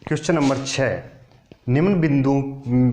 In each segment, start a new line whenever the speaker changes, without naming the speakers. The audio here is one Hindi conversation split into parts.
क्वेश्चन नंबर 6, निम्न बिंदु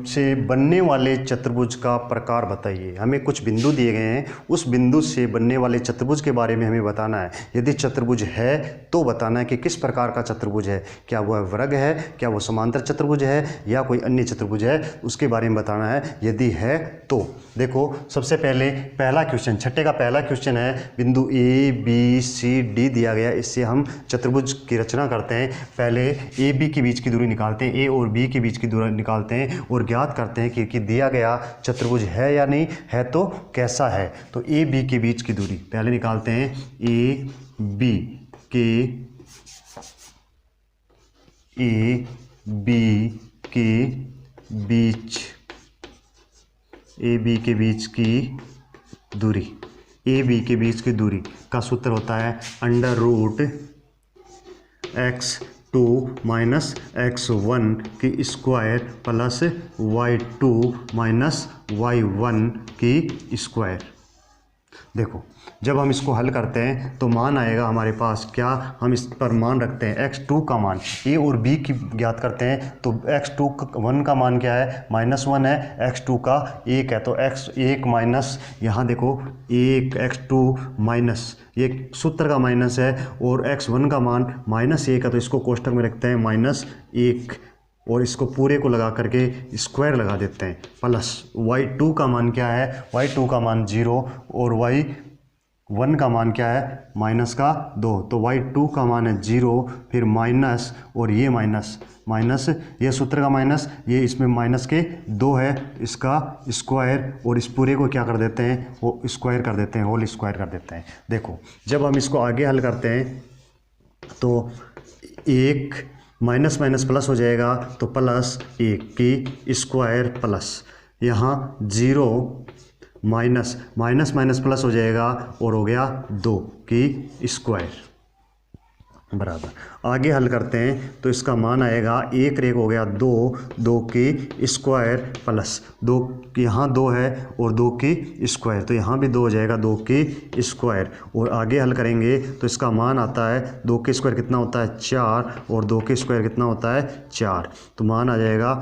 से बनने वाले चतुर्भुज का प्रकार बताइए। हमें कुछ बिंदु दिए गए हैं, उस बिंदु से बनने वाले चतुर्भुज के बारे में हमें बताना है। यदि चतुर्भुज है तो बताना है कि किस प्रकार का चतुर्भुज है, क्या वह वर्ग है, क्या वो समांतर चतुर्भुज है या कोई अन्य चतुर्भुज है, उसके बारे में बताना है। यदि है तो देखो, सबसे पहले पहला क्वेश्चन, छठे का पहला क्वेश्चन है, बिंदु ए बी सी डी दिया गया, इससे हम चतुर्भुज की रचना करते हैं। पहले ए बी के बीच की दूरी निकालते हैं, ए और बी के बीच की दूरी निकालते हैं और ज्ञात करते हैं कि दिया गया चतुर्भुज है या नहीं है तो कैसा है। तो ए बी के बीच की दूरी पहले निकालते हैं, ए बी के बीच की दूरी, ए बी के बीच की दूरी का सूत्र होता है √x2 माइनस x1 की square plus y2 minus y1 की स्क्वायर। देखो, जब हम इसको हल करते हैं तो मान आएगा हमारे पास, क्या हम इस पर मान रखते हैं x2 का मान, a और b की ज्ञात करते हैं तो x1 का मान क्या है, -1 है, x2 का 1 है, तो x1 माइनस, यहाँ देखो 1 x2 माइनस, ये सूत्र का माइनस है और x1 का मान -1 है, तो इसको कोष्टक में रखते हैं -1 और इसको पूरे को लगा करके स्क्वायर लगा देते हैं, प्लस y2 का मान क्या है, y2 का मान 0 और y1 का मान क्या है, -2, तो y2 का मान है 0, फिर माइनस और ये माइनस ये सूत्र का माइनस, ये इसमें माइनस के 2 है, इसका स्क्वायर और इस पूरे को क्या कर देते हैं, वो स्क्वायर कर देते हैं, होल स्क्वायर कर देते हैं। देखो, जब हम इसको आगे हल करते हैं तो 1 माइनस माइनस प्लस हो जाएगा, तो +1 की स्क्वायर प्लस यहाँ 0 माइनस माइनस प्लस हो जाएगा और हो गया 2 की स्क्वायर बराबर। आगे हल करते हैं तो इसका मान आएगा 1 रेख हो गया 2 की स्क्वायर प्लस 2, यहाँ 2 है और 2 की स्क्वायर, तो यहाँ भी 2 हो जाएगा 2 की स्क्वायर। और आगे हल करेंगे तो इसका मान आता है 2 की स्क्वायर कितना होता है 4 और 2 की स्क्वायर कितना होता है 4, तो मान आ जाएगा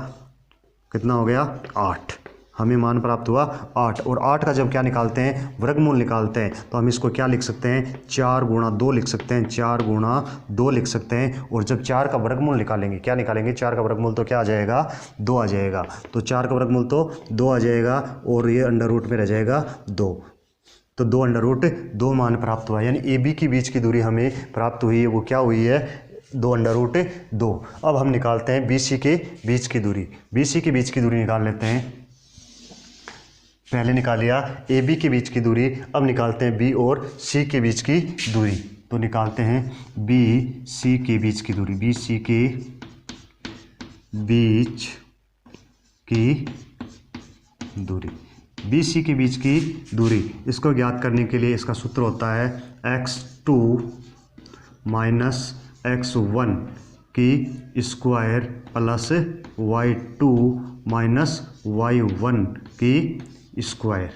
कितना हो गया 8। हमें मान प्राप्त हुआ 8। और 8 का जब क्या निकालते हैं, वर्गमूल निकालते हैं, तो हम इसको क्या लिख सकते हैं, 4 गुणा 2 लिख सकते हैं, 4 गुणा 2 लिख सकते हैं। और जब 4 का वर्गमूल निकालेंगे, क्या निकालेंगे, 4 का वर्गमूल तो क्या आ जाएगा, 2 आ जाएगा, तो 4 का वर्गमूल तो 2 आ जाएगा और ये अंडर रूट में रह जाएगा 2, तो 2 अंडर रूट 2 मान प्राप्त हुआ। यानी ए बी के बीच की दूरी हमें प्राप्त हुई है, वो क्या हुई है, 2 अंडर रूट 2। अब हम निकालते हैं बी सी के बीच की दूरी, बी सी के बीच की दूरी निकाल लेते हैं। पहले निकाल लिया ए बी के बीच की दूरी, अब निकालते हैं बी और सी के बीच की दूरी। तो निकालते हैं बी सी के बीच की दूरी, बी सी के बीच की दूरी, बी सी के बीच की दूरी, इसको ज्ञात करने के लिए इसका सूत्र होता है x2 माइनस x1 की square plus y2 minus y1 की स्क्वायर।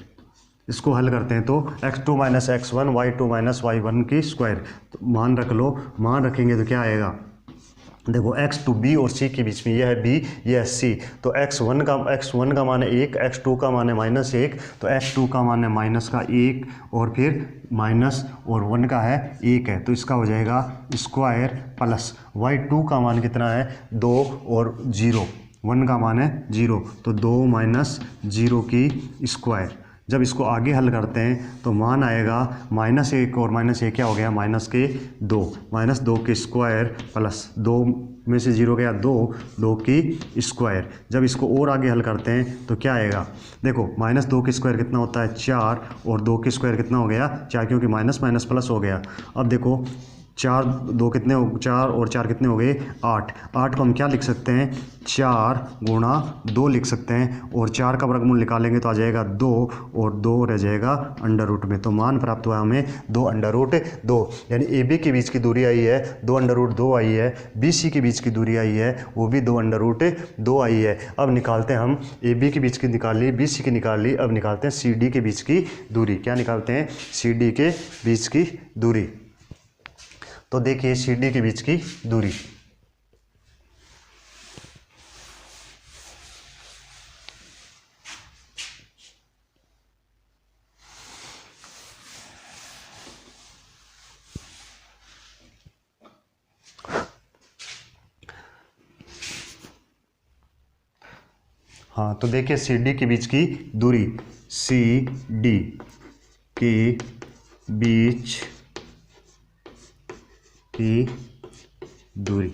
इसको हल करते हैं तो x2 minus x1 y2 minus y1 की स्क्वायर, तो मान रख लो, मान रखेंगे तो क्या आएगा, देखो x2 b और c के बीच में, यह है b यह है c, तो x1 का मान है 1, x2 का मान है -1, तो x2 का मान है -1 और फिर माइनस और 1 का है 1 है, तो इसका हो जाएगा स्क्वायर प्लस y2 का मान कितना है 2 और 0, 1 का मान है 0, तो 2 माइनस 0 की स्क्वायर। जब इसको आगे हल करते हैं तो मान आएगा -1 और -1 क्या हो गया, -2 की स्क्वायर प्लस 2 में से 0 गया 2 की स्क्वायर। जब इसको और आगे हल करते हैं तो क्या आएगा, देखो -2 की स्क्वायर कितना होता है 4 और 2 की स्क्वायर कितना हो गया 4, क्योंकि माइनस माइनस प्लस हो गया। अब देखो 4 2 कितने हो, 4 और 4 कितने हो गए 8 को हम क्या लिख सकते हैं, 4 गुणा 2 लिख सकते हैं और 4 का वर्गमूल निकालेंगे तो आ जाएगा 2 और 2 रह जाएगा अंडर रूट में, तो मान प्राप्त हुआ हमें 2 अंडर रूट 2। यानी ए बी के बीच की दूरी आई है 2 अंडर रूट 2 आई है, बी सी के बीच की दूरी आई है वो भी 2 अंडर रूट 2 आई है। अब निकालते हैं हम ए बी के बीच की निकाल ली, बी सी की निकाल ली, अब निकालते हैं सी डी के बीच की दूरी। क्या निकालते हैं, सी डी के बीच की दूरी। तो देखिए सी डी के बीच की दूरी, हाँ तो देखिए सी डी के बीच की दूरी, सी डी के बीच की दूरी,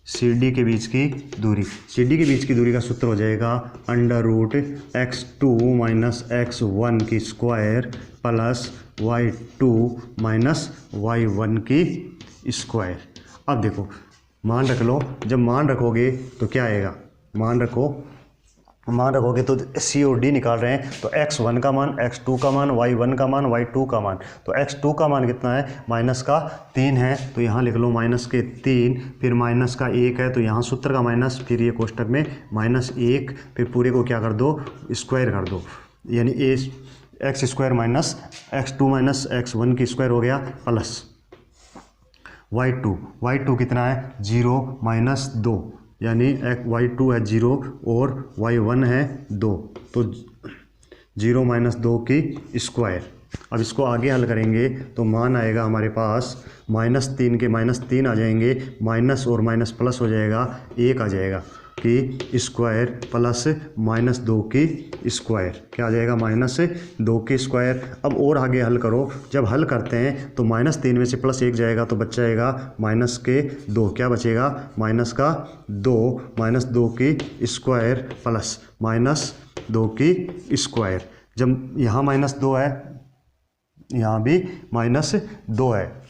सी डी के बीच की दूरी, सी डी के बीच की दूरी का सूत्र हो जाएगा √x2 माइनस x1 की square plus y2 minus y1 की स्क्वायर। अब देखो मान रख लो, जब मान रखोगे तो क्या आएगा, मान रखोगे तो सी और डी निकाल रहे हैं, तो x1 का मान, x2 का मान, y1 का मान, y2 का मान। तो x2 का मान कितना है, माइनस का 3 है, तो यहाँ लिख लो माइनस के 3, फिर माइनस का 1 है, तो यहाँ सूत्र का माइनस, फिर ये कोष्टक में -1, फिर पूरे को क्या कर दो, स्क्वायर कर दो, यानी x square minus x2 minus x1 की स्क्वायर हो गया, प्लस y2 कितना है 0 माइनस 2, यानी y2 है 0 और y1 है 2, तो 0 माइनस 2 की स्क्वायर। अब इसको आगे हल करेंगे तो मान आएगा हमारे पास -3 के -3 आ जाएंगे, माइनस और माइनस प्लस हो जाएगा, 1 आ जाएगा की स्क्वायर प्लस -2 की स्क्वायर, क्या आ जाएगा -2 की स्क्वायर। अब और आगे हल करो, जब हल करते हैं तो -3 में से +1 जाएगा तो बच जाएगा -2, क्या बचेगा -2 -2 की स्क्वायर प्लस -2 की स्क्वायर। जब यहाँ -2 है, यहाँ भी -2 है,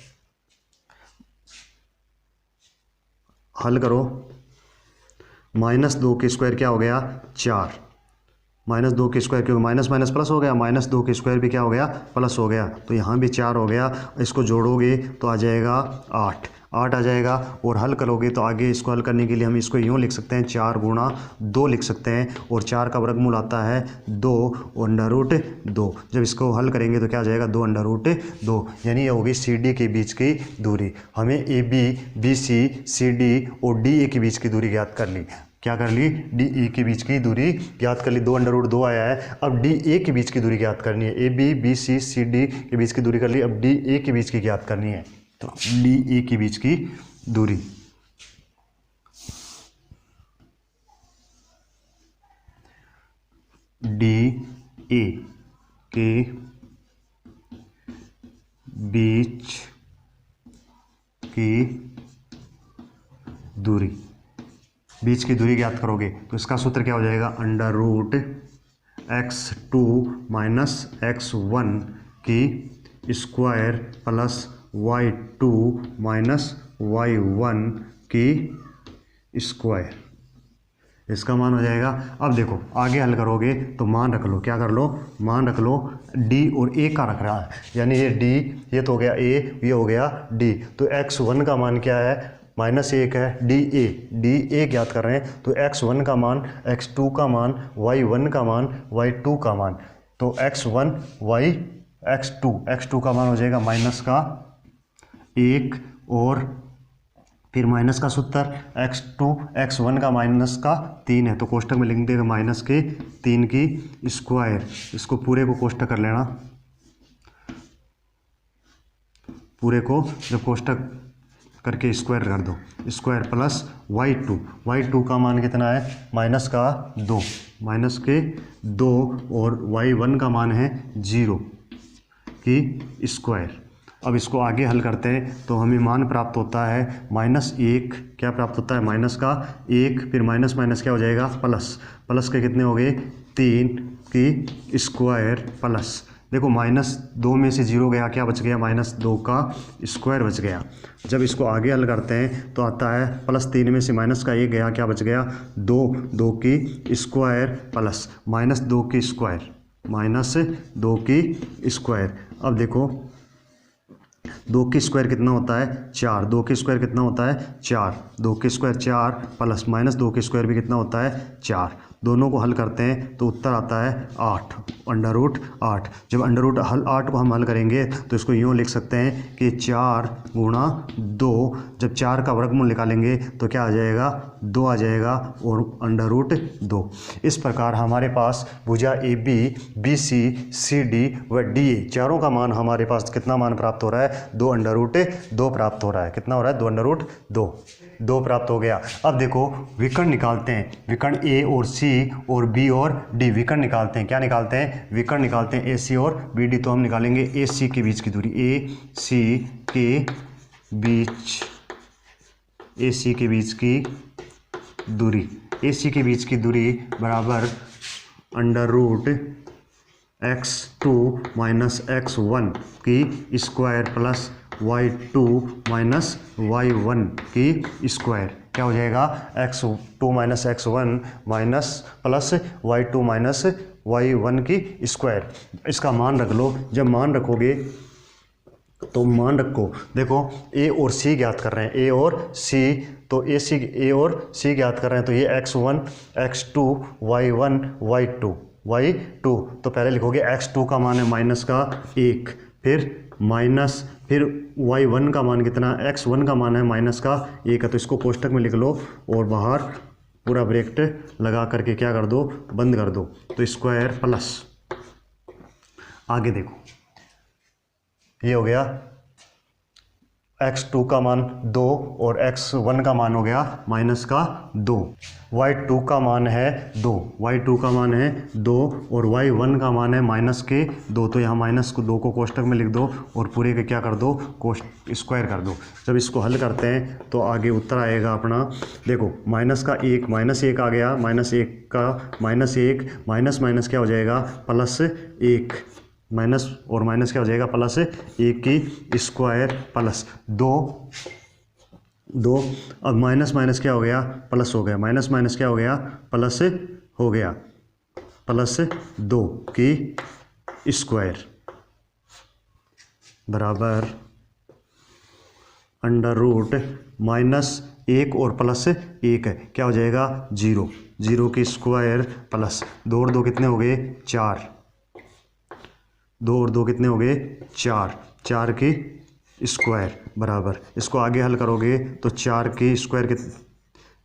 हल करो, -2 की स्क्वायर क्या हो गया 4, -2 की स्क्वायर क्योंकि माइनस माइनस प्लस हो गया, -2 की स्क्वायर भी क्या हो गया प्लस हो गया, तो यहाँ भी 4 हो गया। इसको जोड़ोगे तो आ जाएगा 8 आ जाएगा, और हल करोगे तो आगे इसको हल करने के लिए हम इसको यूँ लिख सकते हैं 4 गुणा 2 लिख सकते हैं, और 4 का वर्गमूल आता है 2 और √2। जब इसको हल करेंगे तो क्या आ जाएगा 2 √2, यानी ये होगी सी डी के बीच की दूरी। हमें A B, B C, C D और डी ए के बीच की दूरी ज्ञात कर ली। क्या कर ली, डी ई के बीच की दूरी ज्ञात कर ली, 2 √2 आया है। अब डी ए के बीच की दूरी ज्ञात करनी है, A B, B C, C D के बीच की दूरी कर ली, अब डी ए के बीच की ज्ञात करनी है, तो डी ए के बीच की दूरी, डी ए के बीच की दूरी, बीच की दूरी ज्ञात करोगे तो इसका सूत्र क्या हो जाएगा, √x2 माइनस x1 की square plus y2 minus y1 की स्क्वायर, इसका मान हो जाएगा। अब देखो आगे हल करोगे तो मान रख लो, क्या कर लो, मान रख लो d और a का रख रहा है, यानी ये d, ये तो हो गया a, ये हो गया d, तो x1 का मान क्या है -1 है, डी ए ज्ञात कर रहे हैं, तो x1 का मान, x2 का मान, y1 का मान, y2 का मान, तो x1 y x2 का मान हो जाएगा -1 और फिर माइनस का सूत्र x1 का -3 है, तो कोष्टक में लिख देगा -3 की स्क्वायर, इसको पूरे को कोष्टक कर लेना, पूरे को जब कोष्टक करके स्क्वायर कर दो, स्क्वायर प्लस y2 का मान कितना है -2 और y1 का मान है 0 की स्क्वायर। अब इसको आगे हल करते हैं तो हमें मान प्राप्त होता है -1, क्या प्राप्त होता है -1, फिर माइनस माइनस क्या हो जाएगा प्लस के कितने हो गए 3 की स्क्वायर प्लस, देखो -2 में से 0 गया, क्या बच गया -2 का स्क्वायर बच गया। जब इसको आगे हल करते हैं तो आता है +3 में से माइनस का 1 गया, क्या बच गया 2 की स्क्वायर प्लस -2 की स्क्वायर, -2 की स्क्वायर। अब देखो 2 की स्क्वायर कितना होता है 4, 2 की स्क्वायर कितना होता है 4, 2 की स्क्वायर 4 प्लस -2 की स्क्वायर भी कितना होता है 4, दोनों को हल करते हैं तो उत्तर आता है 8, √8। जब √8 को हम हल करेंगे तो इसको यूँ लिख सकते हैं कि 4 गुणा 2, जब 4 का वर्गमूल निकालेंगे तो क्या आ जाएगा 2 आ जाएगा और अंडर रूट 2। इस प्रकार हमारे पास भुजा A B, B C, C D व डी ए चारों का मान हमारे पास कितना मान प्राप्त हो रहा है? 2 अंडर रूट 2 प्राप्त हो रहा है। कितना हो रहा है? 2 अंडर रूट 2 प्राप्त हो गया। अब देखो विकर्ण निकालते हैं, विकर्ण ए और सी और बी और डी विकर्ण निकालते हैं। क्या निकालते हैं? विकर्ण निकालते हैं ए सी और बी डी। तो हम निकालेंगे ए सी के बीच की दूरी, ए सी के बीच, ए सी के बीच की दूरी, ए सी के बीच की दूरी बराबर under root x2 minus x1 की square plus y2 minus y1 की स्क्वायर। क्या हो जाएगा? x2 minus x1 minus plus y2 minus y1 की स्क्वायर। इसका मान रख लो। जब मान रखोगे तो मान रखो, देखो ए और सी ज्ञात कर रहे हैं, ए और सी, तो ए और सी ज्ञात कर रहे हैं, तो ये x1 x2 y1 y2 तो पहले लिखोगे x2 का मान है माइनस का 1, फिर माइनस, फिर y1 का मान कितना? x1 का मान है माइनस का 1 है, तो इसको कोष्टक में लिख लो और बाहर पूरा ब्रैकेट लगा करके क्या कर दो? बंद कर दो। तो स्क्वायर प्लस, आगे देखो ये हो गया x2 का मान 2 और x1 का मान हो गया माइनस का 2, y2 का मान है 2, y2 का मान है 2 और y1 का मान है माइनस के 2। तो यहाँ माइनस को 2 को कोष्टक में लिख दो और पूरे के क्या कर दो? स्क्वायर कर दो। जब इसको हल करते हैं तो आगे उत्तर आएगा अपना, देखो माइनस का 1 माइनस 1 आ गया, माइनस 1 का माइनस 1 माइनस माइनस क्या हो जाएगा? प्लस 1, माइनस और माइनस क्या हो जाएगा? प्लस 1 की स्क्वायर प्लस 2। अब माइनस माइनस क्या हो गया? प्लस हो गया, माइनस माइनस क्या हो गया? प्लस हो गया, प्लस 2 की स्क्वायर बराबर अंडर रूट माइनस 1 और प्लस 1 है, क्या हो जाएगा? 0, 0 की स्क्वायर प्लस 2 और 2 कितने हो गए? 4, 2 और 2 कितने हो गए? 4, 4 की स्क्वायर बराबर, इसको आगे हल करोगे तो 4 की स्क्वायर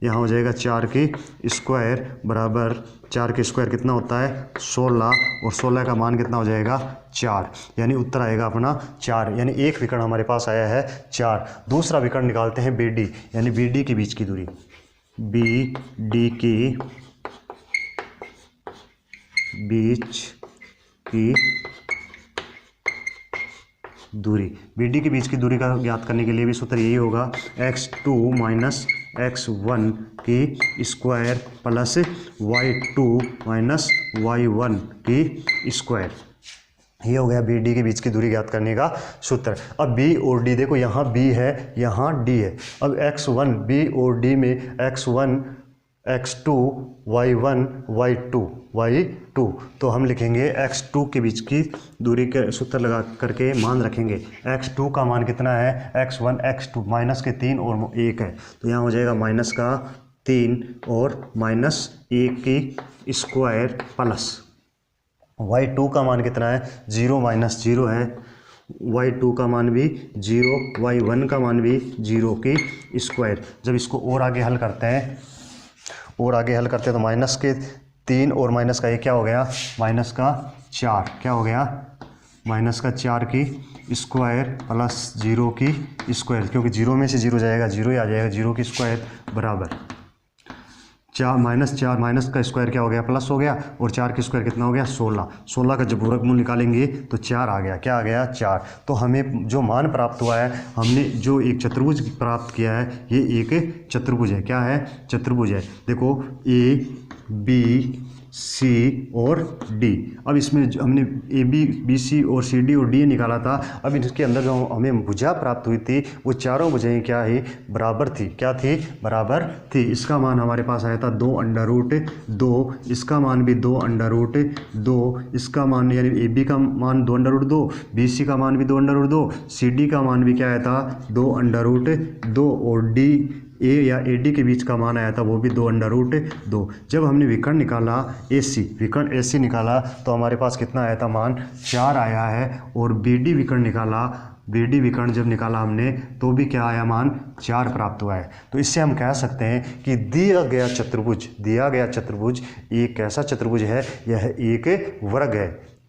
यहाँ हो जाएगा 4 की स्क्वायर बराबर, 4 की स्क्वायर कितना होता है? 16 और 16 का मान कितना हो जाएगा? 4, यानी उत्तर आएगा अपना 4, यानी एक विकर्ण हमारे पास आया है 4। दूसरा विकर्ण निकालते हैं बी डी, यानी बी डी के बीच की दूरी, बी डी की बीच की दूरी, BD के बीच की दूरी का ज्ञात करने के लिए भी सूत्र यही होगा, x2 माइनस x1 की square plus y2 minus y1 की स्क्वायर। ये हो गया BD के बीच की दूरी ज्ञात करने का सूत्र। अब B और D देखो, यहाँ B है यहाँ D है। अब x1 B और D में x1 x2 y1 y2 तो हम लिखेंगे x2 के बीच की दूरी के सूत्र लगा करके मान रखेंगे। x2 का मान कितना है? x1 x2 माइनस के 3 और 1 है, तो यहाँ हो जाएगा माइनस का 3 और माइनस 1 की स्क्वायर प्लस y2 का मान कितना है? 0 माइनस 0 है, y2 का मान भी 0, y1 का मान भी 0 की स्क्वायर। जब इसको और आगे हल करते हैं तो माइनस के 3 और माइनस का 1 क्या हो गया? माइनस का 4, क्या हो गया? माइनस का 4 की स्क्वायर प्लस 0 की स्क्वायर, क्योंकि 0 में से 0 जाएगा 0 ही आ जाएगा, 0 की स्क्वायर बराबर 4 माइनस का स्क्वायर क्या हो गया? प्लस हो गया, और 4 की स्क्वायर कितना हो गया? 16 का जब वर्गमूल निकालेंगे तो 4 आ गया, क्या आ गया? 4। तो हमें जो मान प्राप्त हुआ है, हमने जो एक चतुर्भुज प्राप्त किया है, ये एक चतुर्भुज है। क्या है? चतुर्भुज है। देखो A C और D। अब इसमें हमने B C और C D और D निकाला था। अब इसके अंदर जो हमें भुजा प्राप्त हुई थी वो चारों भुजाएं क्या ही? बराबर थी। क्या थी? बराबर थी। इसका मान हमारे पास आया था 2 अंडर रूट 2, इसका मान भी 2 अंडर रूट 2, इसका मान यानी AB का मान 2 अंडर रूट 2, BC का मान भी 2 अंडर रूट 2, CD का मान भी क्या आया था? 2 अंडर रूट 2, और A या AD के बीच का मान आया था वो भी 2 अंडर रूट 2। जब हमने विकर्ण निकाला विकर्ण AC निकाला तो हमारे पास कितना आया था मान? 4 आया है। और BD विकर्ण निकाला BD विकर्ण जब निकाला हमने तो भी क्या आया मान 4 प्राप्त हुआ है। तो इससे हम कह सकते हैं कि दिया गया चतुर्भुज एक कैसा चतुर्भुज है, यह एक वर्ग है,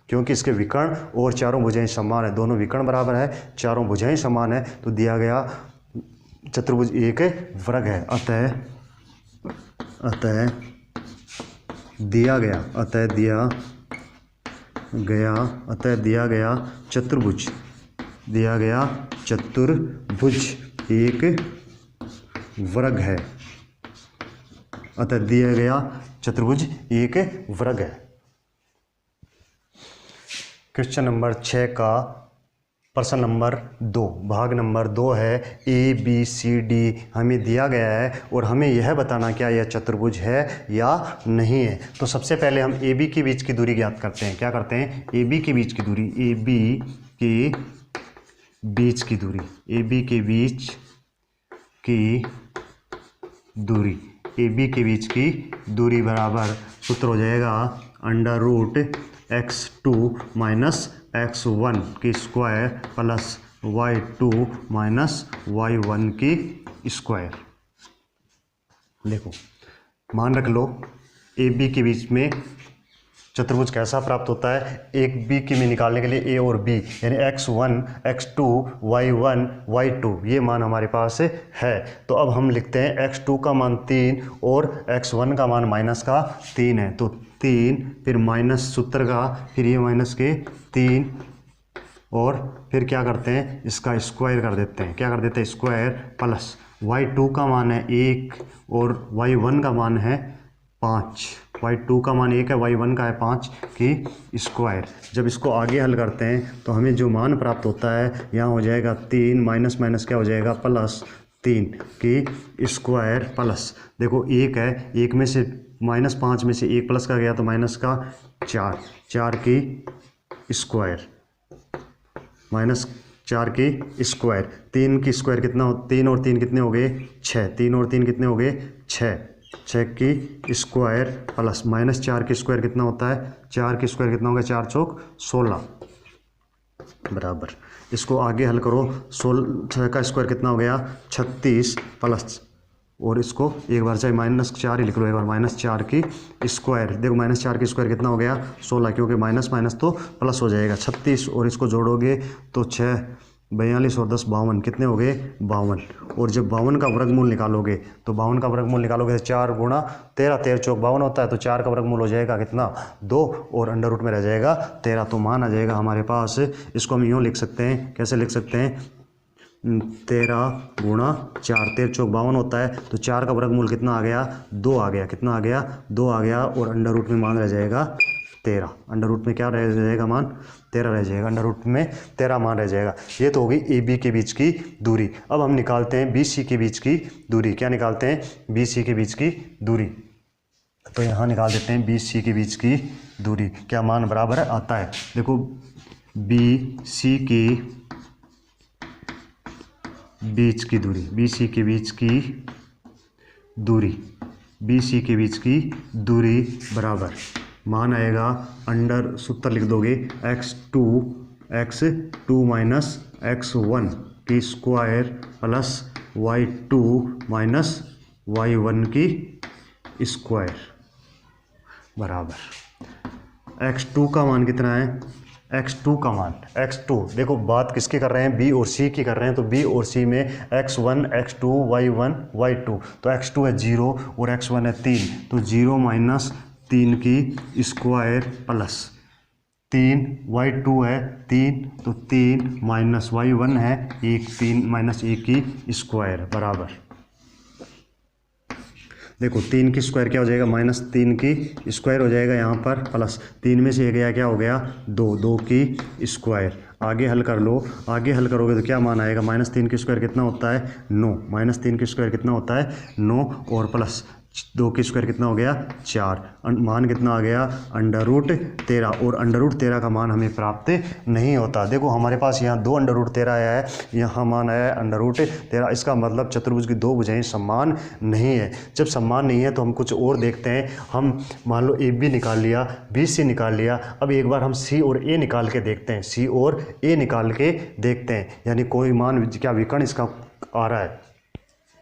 क्योंकि इसके विकर्ण और चारों भुजाएं समान है, दोनों विकर्ण बराबर है, चारों भुजाएं समान है, तो दिया गया चतुर्भुज एक वर्ग है। अतः दिया गया चतुर्भुज एक वर्ग है। अतः दिया गया चतुर्भुज एक वर्ग है। क्वेश्चन नंबर 6 का प्रश्न नंबर 2, भाग नंबर 2 है ABCD हमें दिया गया है और हमें यह बताना क्या यह चतुर्भुज है या नहीं है। तो सबसे पहले हम AB के बीच की दूरी ज्ञात करते हैं। क्या करते हैं? AB के बीच की दूरी, AB के बीच की दूरी, AB के बीच की दूरी, AB के बीच की दूरी बराबर सूत्र हो जाएगा √x2 माइनस x1 की square plus y2 minus y1 की स्क्वायर। देखो मान रख लो AB के बीच में चतुर्भुज कैसा प्राप्त होता है, एक B की में निकालने के लिए A और B यानी x1 x2 y1 y2 ये मान हमारे पास है। तो अब हम लिखते हैं x2 का मान 3 और x1 का मान माइनस का 3 है, तो 3 फिर माइनस सूत्र का, फिर ये माइनस के 3 और फिर क्या करते हैं इसका स्क्वायर कर देते हैं। क्या कर देते हैं? स्क्वायर प्लस y2 का मान है 1 और y1 का मान है 5, y2 का मान 1 है, y1 का है 5 की स्क्वायर। जब इसको आगे हल करते हैं तो हमें जो मान प्राप्त होता है यहाँ हो जाएगा 3 माइनस माइनस क्या हो जाएगा प्लस 3 की स्क्वायर प्लस, देखो 1 है, 1 में से -5 में से 1 प्लस का गया तो माइनस का 4 की स्क्वायर, -4 की स्क्वायर, 3 की स्क्वायर कितना हो, 3 और 3 कितने हो गए 6, 3 और 3 कितने हो गए 6 की स्क्वायर प्लस -4 की स्क्वायर कितना होता है, 4 की स्क्वायर कितना होगा, 4 चौक 16 बराबर। इसको आगे हल करो, 6 का स्क्वायर कितना हो गया 36 प्लस, और इसको एक बार चाहे -4 ही लिख लो, एक बार -4 की स्क्वायर, देखो -4 की स्क्वायर कितना हो गया 16, क्योंकि माइनस माइनस तो प्लस हो जाएगा 36, और इसको जोड़ोगे तो 6 42 और 10 52 कितने हो गए 52, और जब 52 का वर्गमूल निकालोगे तो 52 का वर्गमूल निकालोगे तो 4 गुणा 13, 13 चौक 52 होता है, तो 4 का वर्गमूल हो जाएगा कितना 2 और अंडर रूट में रह जाएगा 13, तो मान आ जाएगा हमारे पास। इसको हम यूँ लिख सकते हैं, कैसे लिख सकते हैं 13 गुणा 4, 13 चौक 52 होता है, तो 4 का वर्गमूल कितना आ गया 2 आ गया, कितना आ गया 2 आ गया, और अंडर रूट में मान रह जाएगा 13, अंडर रूट में क्या रह जाएगा मान 13 रह जाएगा, अंडर रूट में 13 मान रह जाएगा। ये तो होगी AB के बीच की दूरी। अब हम निकालते हैं BC के बीच की दूरी। क्या निकालते हैं? BC के बीच की दूरी। तो यहाँ निकाल देते हैं BC के बीच की दूरी, क्या मान बराबर आता है, देखो BC के बीच की दूरी, BC के बीच की दूरी, BC के बीच की दूरी बराबर मान आएगा अंडर सूत्र लिख दोगे x2 माइनस x1 की square plus y2 minus y1 की स्क्वायर बराबर। x2 का मान कितना है, x2 का मान, x2 देखो बात किसकी कर रहे हैं, B और C की कर रहे हैं, तो B और C में x1 x2 y1 y2, तो x2 है 0 और x1 है 3, तो 0 माइनस 3 की स्क्वायर प्लस 3 y2 है 3, तो 3 माइनस y1 है 1, 3 माइनस 1 की स्क्वायर बराबर, देखो 3 की स्क्वायर क्या हो जाएगा -3 की स्क्वायर हो जाएगा यहाँ पर, प्लस 3 में से ये गया क्या हो गया 2 की स्क्वायर। आगे हल कर लो, आगे हल करोगे तो क्या मान आएगा, -3 की स्क्वायर कितना होता है 9, -3 की स्क्वायर कितना होता है 9, और प्लस 2 की स्क्वायर कितना हो गया 4, मान कितना आ गया √13, और √13 का मान हमें प्राप्त नहीं होता। देखो हमारे पास यहाँ 2 √13 आया है, यहाँ मान आया है √13। इसका मतलब चतुर्भुज की 2 भुजाएं समान नहीं है। जब समान नहीं है तो हम कुछ और देखते हैं। हम मान लो AB निकाल लिया, BC निकाल लिया, अब एक बार हम C और A निकाल के देखते हैं, C और A निकाल के देखते हैं, यानी कोई मान क्या विकर्ण इसका आ रहा है।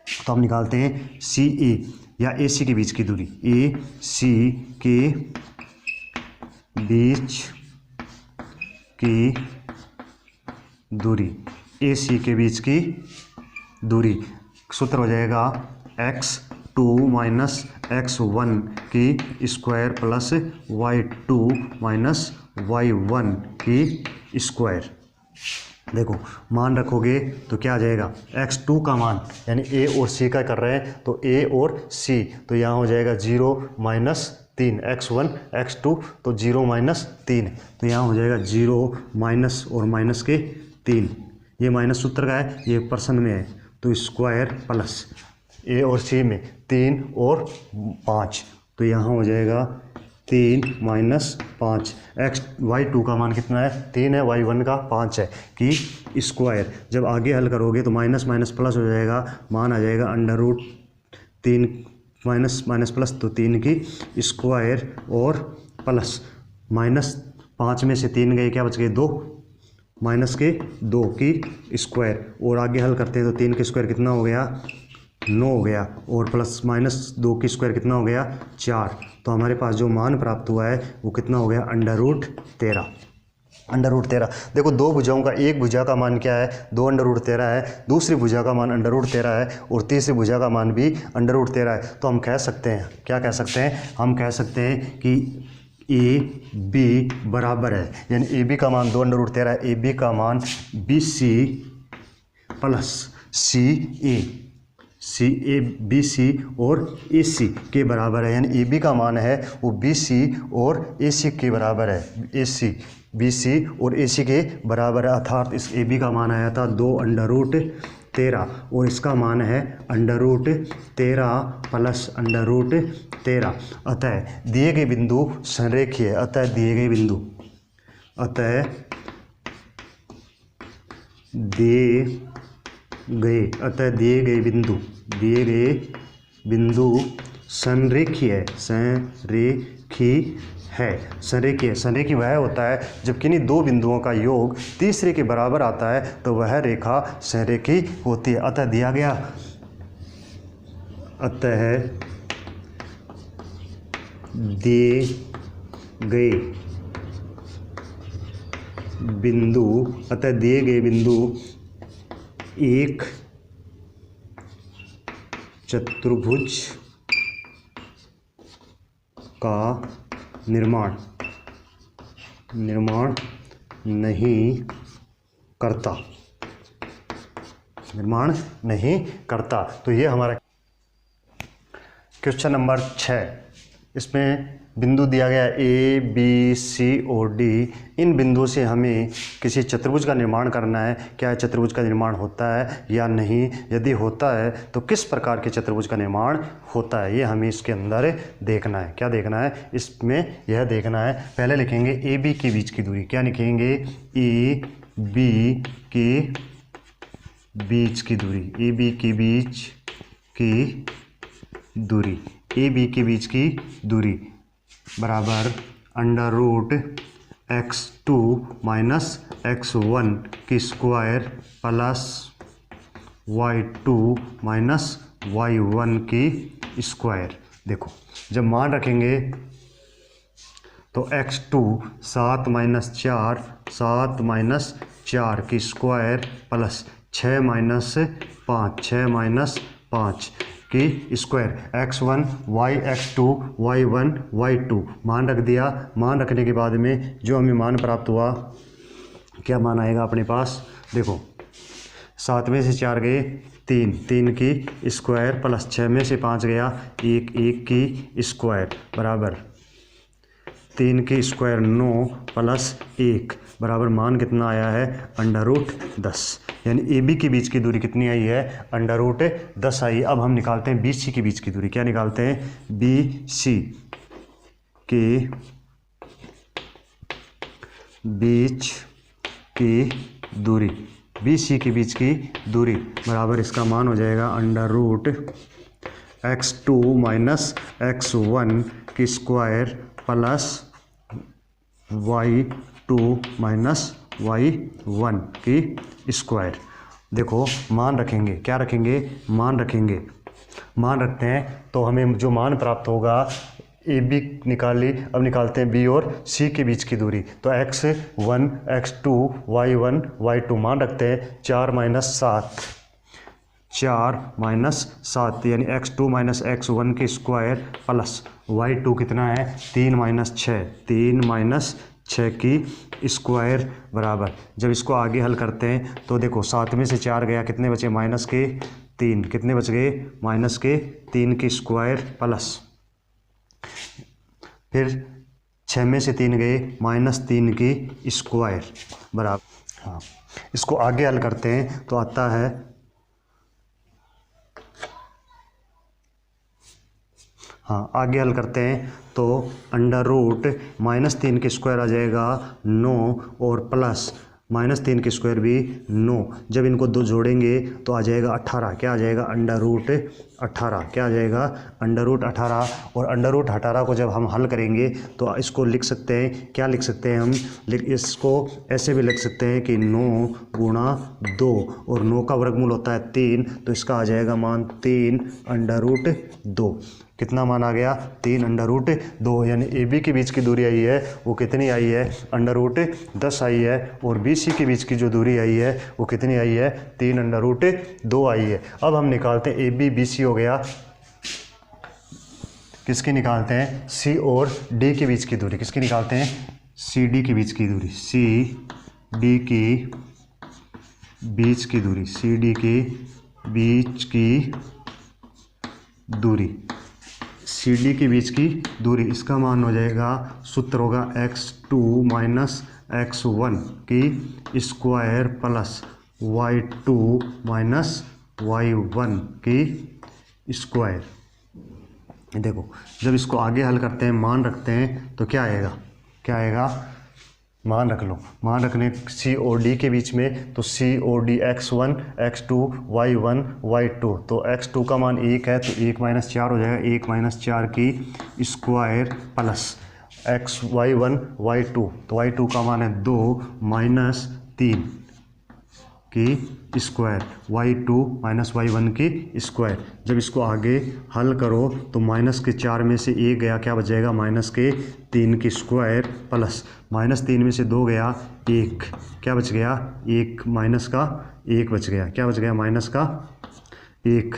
तो हम निकालते हैं CA या AC के बीच की दूरी, AC के बीच की दूरी, AC के बीच की दूरी, सूत्र हो जाएगा x2 माइनस x1 की square plus y2 minus y1 की स्क्वायर। देखो मान रखोगे तो क्या आ जाएगा, x2 का मान, यानी A और C का कर रहे हैं तो A और C, तो यहाँ हो जाएगा 0 माइनस 3, x1 x2 तो 0 माइनस 3, तो यहाँ हो जाएगा 0 माइनस और माइनस के 3, ये माइनस सूत्र का है, ये पर्सन में है, तो स्क्वायर प्लस A और C में 3 और 5, तो यहाँ हो जाएगा 3 माइनस 5, y2 का मान कितना है 3 है, y1 का 5 है कि स्क्वायर। जब आगे हल करोगे तो माइनस माइनस प्लस हो जाएगा, मान आ जाएगा √3 माइनस माइनस प्लस, तो 3 की स्क्वायर और प्लस माइनस 5 में से 3 गए, क्या बच गए 2, माइनस के 2 की स्क्वायर, और आगे हल करते हैं तो 3 की स्क्वायर कितना हो गया 9 हो गया, और प्लस माइनस 2 की स्क्वायर कितना हो गया 4, तो हमारे पास जो मान प्राप्त हुआ है वो कितना हो गया √13। देखो 2 भुजाओं का, एक भुजा का मान क्या है 2 √13 है, दूसरी भुजा का मान √13 है, और तीसरी भुजा का मान भी √13 है। तो हम कह सकते हैं, क्या कह सकते हैं, हम कह सकते हैं कि AB बराबर है, यानी AB का मान 2 √13 है, AB का मान BC प्लस BC और AC के बराबर है, यानी AB का मान है वो BC और AC के बराबर है, BC और AC के बराबर है, अर्थात इस AB का मान आया था 2 √13 और इसका मान है √13 प्लस √13। अतः दिए गए बिंदु संरेखीय, अतः दिए गए बिंदु संरेखीय है। संरेखीय वह होता है जब किन्हीं 2 बिंदुओं का योग तीसरे के बराबर आता है तो वह रेखा संरेखी होती है। अतः दिए गए बिंदु एक चतुर्भुज का निर्माण नहीं करता। तो ये हमारा क्वेश्चन नंबर 6। इसमें बिंदु दिया गया A, B, C और D। इन बिंदुओं से हमें किसी चतुर्भुज का निर्माण करना है। क्या चतुर्भुज का निर्माण होता है या नहीं, यदि होता है तो किस प्रकार के चतुर्भुज का निर्माण होता है, ये हमें इसके अंदर देखना है। क्या देखना है इसमें, यह देखना है। पहले लिखेंगे AB के बीच की दूरी। क्या लिखेंगे, AB के बीच की दूरी, AB के बीच की दूरी बराबर √x2 माइनस x1 की square plus y2 minus y1 की स्क्वायर। देखो जब मान रखेंगे तो x2 7 माइनस 4 की स्क्वायर प्लस 6 माइनस 5 की square, x1 y x2 y1 y2 मान रख दिया। मान रखने के बाद में जो हमें मान प्राप्त हुआ, क्या मान आएगा अपने पास, देखो 7 में से 4 गए 3 की स्क्वायर प्लस 6 में से 5 गया 1 की स्क्वायर बराबर 3 की स्क्वायर 9 प्लस 1 बराबर मान कितना आया है √10। यानी ए बी के बीच की दूरी कितनी आई है √10 आई। अब हम निकालते हैं बी सी के बीच की दूरी। क्या निकालते हैं बी सी के बीच की दूरी, बी सी के बीच की दूरी बराबर इसका मान हो जाएगा √x2 माइनस x1 की square plus y2 minus y1 की स्क्वायर। देखो मान रखेंगे, क्या रखेंगे मान रखेंगे, मान रखते हैं तो हमें जो मान प्राप्त होगा ए बी निकाली। अब निकालते हैं बी और सी के बीच की दूरी। तो x1 x2 y1 y2 मान रखते हैं 4 माइनस 7 यानी x2 माइनस x1 की स्क्वायर प्लस y2 कितना है 3 माइनस 6 की स्क्वायर बराबर। जब इसको आगे हल करते हैं तो देखो 7 में से 4 गया, कितने बचे माइनस के 3, कितने बच गए माइनस के 3 की स्क्वायर प्लस फिर 6 में से 3 गए -3 की स्क्वायर बराबर। हाँ, इसको आगे हल करते हैं तो आता है आगे हल करते हैं तो √-3 की स्क्वायर आ जाएगा 9 और प्लस -3 की स्क्वायर भी 9। जब इनको दो जोड़ेंगे तो आ जाएगा 18। क्या आ जाएगा √18। क्या आ जाएगा √18। और √18 को जब हम हल करेंगे तो इसको लिख सकते हैं, क्या लिख सकते हैं हम इसको ऐसे भी लिख सकते हैं कि 9 गुणा 2 और 9 का वर्गमूल होता है 3, तो इसका आ जाएगा मान 3√2। कितना मान आ गया 3√2। यानी ए बी के बीच की दूरी आई है वो कितनी आई है √10 आई है। और बी सी के बीच की जो दूरी आई है वो कितनी आई है 3√2 आई है। अब हम निकालते हैं ए बी बी सी हो गया, किसकी निकालते हैं सी और डी के बीच की दूरी। किसकी निकालते हैं सी डी के बीच की दूरी, सी डी की बीच की दूरी, सी डी की बीच की दूरी, सी डी के बीच की दूरी। इसका मान हो जाएगा, सूत्र होगा x2 माइनस x1 की square plus y2 minus y1 की स्क्वायर। देखो जब इसको आगे हल करते हैं मान रखते हैं तो क्या आएगा मान रख लो। मान रखने सी और डी के बीच में तो सी और D x1 x2 y1 y2। तो x2 का मान 1 है तो 1 माइनस 4 हो जाएगा, 1 माइनस 4 की square plus x y1 y2। तो y2 का मान है 2 माइनस 3 की स्क्वायर, y2 माइनस y1 की स्क्वायर। जब इसको आगे हल करो तो माइनस के 4 में से 1 गया, क्या बच जाएगा माइनस के 3 की स्क्वायर प्लस -3 में से 2 गया 1, क्या बच गया 1 माइनस का 1 बच गया, क्या बच गया माइनस का 1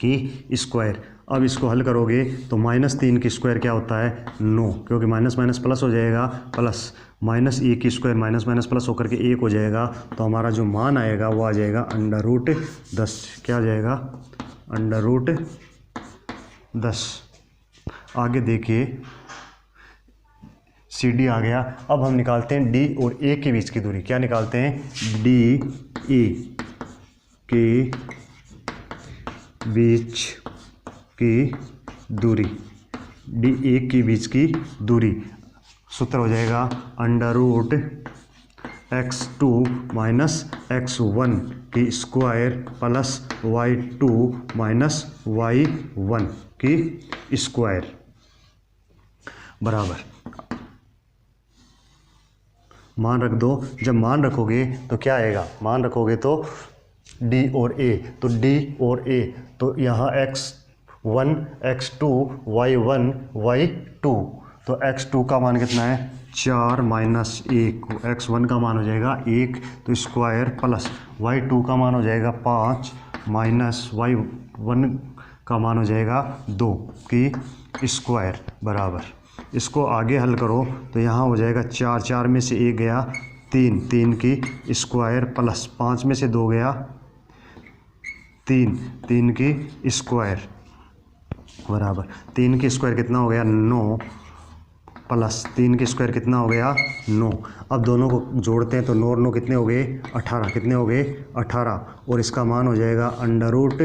की स्क्वायर। अब इसको हल करोगे तो -3 की स्क्वायर क्या होता है 9, क्योंकि माइनस माइनस प्लस हो जाएगा प्लस -1 की स्क्वायर माइनस माइनस प्लस होकर के 1 हो जाएगा। तो हमारा जो मान आएगा वो आ जाएगा √10। क्या आ जाएगा √10। आगे देखिए सी डी आ गया। अब हम निकालते हैं डी और ए के बीच की दूरी। क्या निकालते हैं डी ए के बीच की दूरी, डी ए के बीच की दूरी। सूत्र हो जाएगा √x2 माइनस x1 की square plus y2 minus y1 की स्क्वायर बराबर। मान रख दो। जब मान रखोगे तो क्या आएगा, मान रखोगे तो d और a, तो d और a तो यहाँ x1 x2 y1 y2। तो x2 का मान कितना है 4 माइनस 1, x1 का मान हो जाएगा 1 तो स्क्वायर प्लस y2 का मान हो जाएगा 5 माइनस y1 का मान हो जाएगा 2 की स्क्वायर बराबर। इसको आगे हल करो तो यहाँ हो जाएगा 4 में से 1 गया 3 की स्क्वायर प्लस 5 में से 2 गया 3 की स्क्वायर बराबर। 3 की स्क्वायर कितना हो गया 9 प्लस 3 के स्क्वायर कितना हो गया 9। अब दोनों को जोड़ते हैं तो 9 और 9 कितने हो गए 18, कितने हो गए 18, और इसका मान हो जाएगा अंडर रूट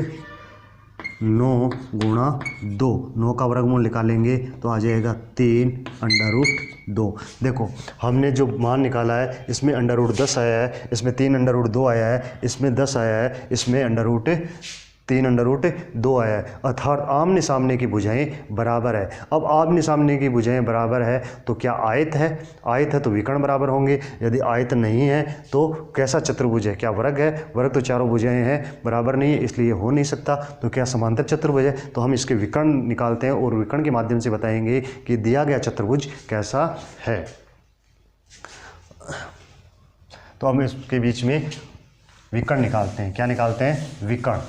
9 गुणा 2, 9 का वर्गमूल निकालेंगे तो आ जाएगा 3 अंडर रूट 2। देखो हमने जो मान निकाला है इसमें अंडर रूट 10 आया है, इसमें 3 अंडर रूट 2 आया है, इसमें 10 आया है, इसमें अंडर रूट 3 अंडर रूट 2 आया है, अर्थात आमने सामने की भुजाएं बराबर है। अब आमने सामने की भुजाएं बराबर है तो क्या आयत है? आयत है तो विकर्ण बराबर होंगे। यदि आयत नहीं है तो कैसा चतुर्भुज है? क्या वर्ग है? वर्ग तो चारों भुजाएं हैं, बराबर नहीं है, इसलिए हो नहीं सकता। तो क्या समांतर चतुर्भुज है? तो हम इसके विकर्ण निकालते हैं और विकर्ण के माध्यम से बताएंगे कि दिया गया चतुर्भुज कैसा है। तो हम इसके बीच में विकर्ण निकालते हैं। क्या निकालते हैं? विकर्ण।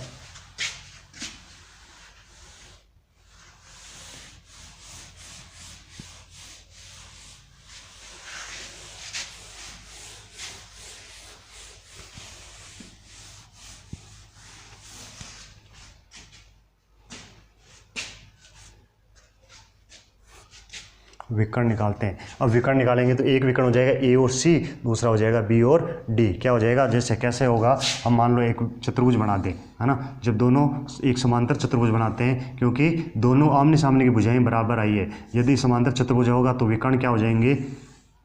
विकर्ण निकालते हैं। अब विकर्ण निकालेंगे तो एक विकर्ण हो जाएगा ए और सी, दूसरा हो जाएगा बी और डी। क्या हो जाएगा? जैसे कैसे होगा, हम मान लो एक चतुर्भुज बना दें, है ना। जब दोनों एक समांतर चतुर्भुज बनाते हैं, क्योंकि दोनों आमने सामने की भुजाएं बराबर आई है, यदि समांतर चतुर्भुज होगा तो विकर्ण क्या हो जाएंगे?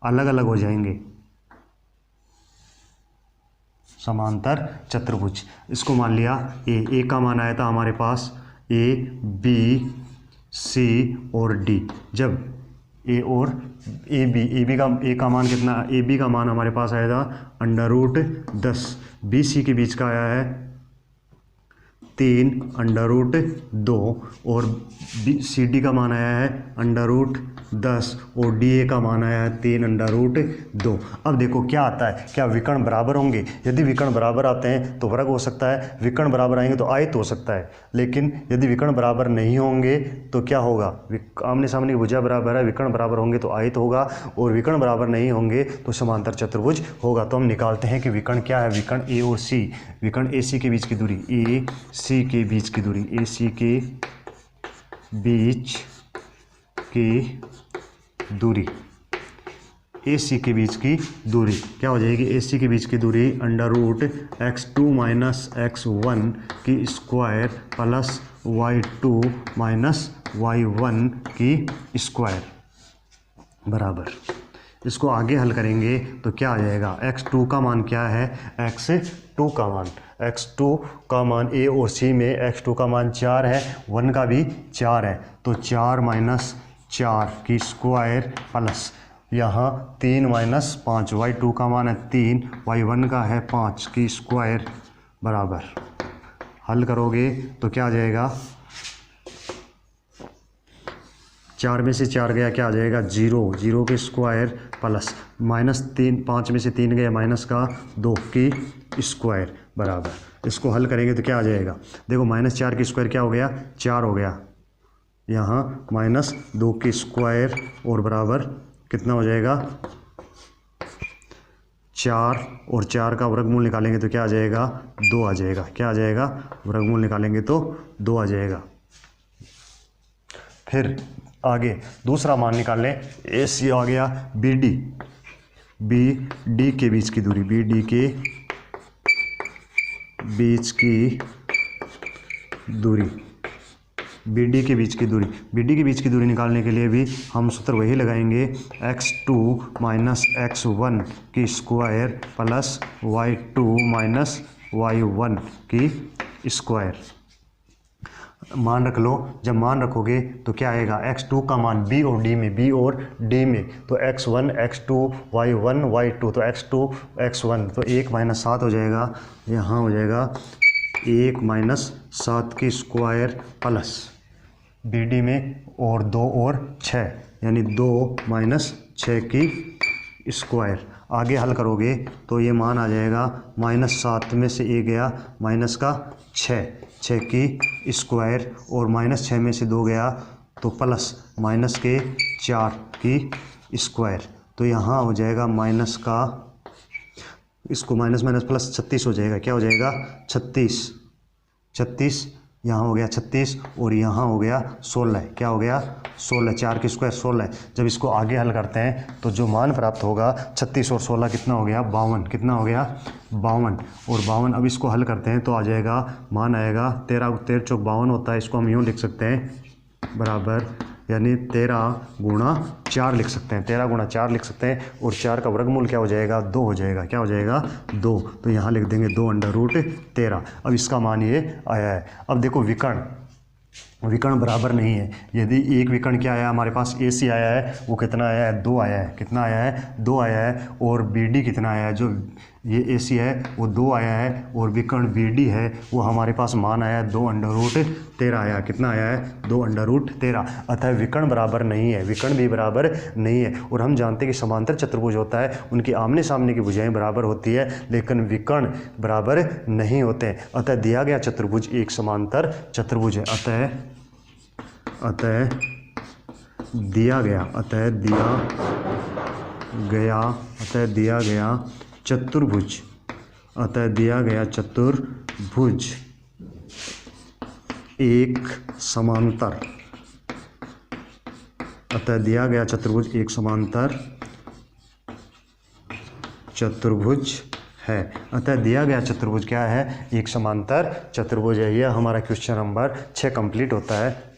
अलग अलग हो जाएंगे। समांतर चतुर्भुज, इसको मान लिया ए का मान आया था हमारे पास ए बी सी और डी। जब ए और ए का मान कितना? ए बी का मान हमारे पास आया था अंडर रूट 10, बी सी के बीच का आया है 3 अंडर रूट 2, और सी डी का मान आया है अंडर रूट 10, और डी ए का मान आया है 3 अंडर रूट 2। अब देखो क्या आता है, क्या विकर्ण बराबर होंगे? यदि विकर्ण बराबर आते हैं तो वर्ग हो सकता है, विकर्ण बराबर आएंगे तो आयत हो सकता है। लेकिन यदि विकर्ण बराबर नहीं होंगे तो क्या होगा? आमने सामने की भुजा बराबर है, विकर्ण बराबर होंगे तो आयत होगा, और विकर्ण बराबर नहीं होंगे तो समांतर चतुर्भुज होगा। तो हम निकालते हैं कि विकर्ण क्या है। विकर्ण ए और सी, विकर्ण ए सी के बीच की दूरी, ए सी के बीच की दूरी, ए सी के बीच की दूरी, ए सी के बीच की दूरी क्या हो जाएगी? ए सी के बीच की दूरी under root x2 minus x1 की square plus y2 minus y1 की स्क्वायर बराबर। इसको आगे हल करेंगे तो क्या आ जाएगा? x2 का मान क्या है? x2 का मान ए और सी में x2 का मान 4 है, 1 का भी 4 है, तो 4 माइनस 4 की स्क्वायर प्लस यहाँ 3 माइनस 5, y2 का मान है 3, y1 का है 5 की स्क्वायर बराबर। हल करोगे तो क्या आ जाएगा? 4 में से 4 गया, क्या आ जाएगा? 0 के स्क्वायर प्लस माइनस 3, 5 में से 3 गया, माइनस का 2 की स्क्वायर बराबर। इसको हल करेंगे तो क्या आ जाएगा? देखो माइनस 4 की स्क्वायर क्या हो गया? 4 हो गया, यहाँ माइनस 2 की स्क्वायर और बराबर कितना हो जाएगा? 4, और 4 का वर्गमूल निकालेंगे तो क्या आ जाएगा? 2 आ जाएगा। क्या आ जाएगा? वर्गमूल निकालेंगे तो 2 आ जाएगा। फिर आगे दूसरा मान निकाल लें, ए सी आ गया, बी डी के बीच की दूरी, बी डी के बीच की दूरी, बी डी के बीच की दूरी, बी डी के बीच की दूरी निकालने के लिए भी हम सूत्र वही लगाएंगे, x2 माइनस x1 की square plus y2 minus y1 की स्क्वायर। मान रख लो, जब मान रखोगे तो क्या आएगा? x2 का मान b और d में, तो x1 x2 y1 y2, तो x2 x1 तो 1 माइनस 7 हो जाएगा, यहाँ हो जाएगा 1 माइनस 7 की स्क्वायर प्लस BD में और 2 और 6, यानी 2 माइनस 6 की स्क्वायर। आगे हल करोगे तो ये मान आ जाएगा माइनस 7 में से ए गया, माइनस का 6 की स्क्वायर, और माइनस 6 में से 2 गया तो प्लस माइनस के 4 की स्क्वायर। तो यहाँ हो जाएगा माइनस का, इसको माइनस माइनस प्लस 36 हो जाएगा। क्या हो जाएगा? 36 यहाँ हो गया 36 और यहाँ हो गया 16। क्या हो गया 16, 4 की स्क्वायर 16। जब इसको आगे हल करते हैं तो जो मान प्राप्त होगा 36 और 16 कितना हो गया 52। कितना हो गया 52 और 52। अब इसको हल करते हैं तो आ जाएगा, मान आएगा 13 चौक 52 होता है। इसको हम यूँ लिख सकते हैं बराबर, यानी 13 गुणा 4 लिख सकते हैं, 13 गुणा 4 लिख सकते हैं। और 4 का वर्गमूल क्या हो जाएगा 2 हो जाएगा। क्या हो जाएगा 2। तो यहाँ लिख देंगे 2 अंडर रूट 13। अब इसका मान ये आया है। अब देखो विकर्ण बराबर नहीं है। यदि एक विकर्ण क्या आया हमारे पास AC आया है, वो कितना आया है 2 आया है। कितना आया है 2 आया है। और BD कितना आया है, जो ये AC है वो 2 आया है। और विकर्ण BD है वो हमारे पास मान आया है 2 अंडर रूट 13 आया। कितना आया है 2 अंडर रूट 13। अतः विकर्ण बराबर नहीं है, विकर्ण भी बराबर नहीं है। और हम जानते हैं कि समांतर चतुर्भुज होता है उनकी आमने सामने की भुजाएं बराबर होती है, लेकिन विकर्ण बराबर नहीं होते हैं। अतः दिया गया चतुर्भुज एक समांतर चतुर्भुज है। अतः दिया गया चतुर्भुज एक समांतर चतुर्भुज है। अतः दिया गया चतुर्भुज क्या है, एक समांतर चतुर्भुज है। यह हमारा क्वेश्चन नंबर 6 कंप्लीट होता है।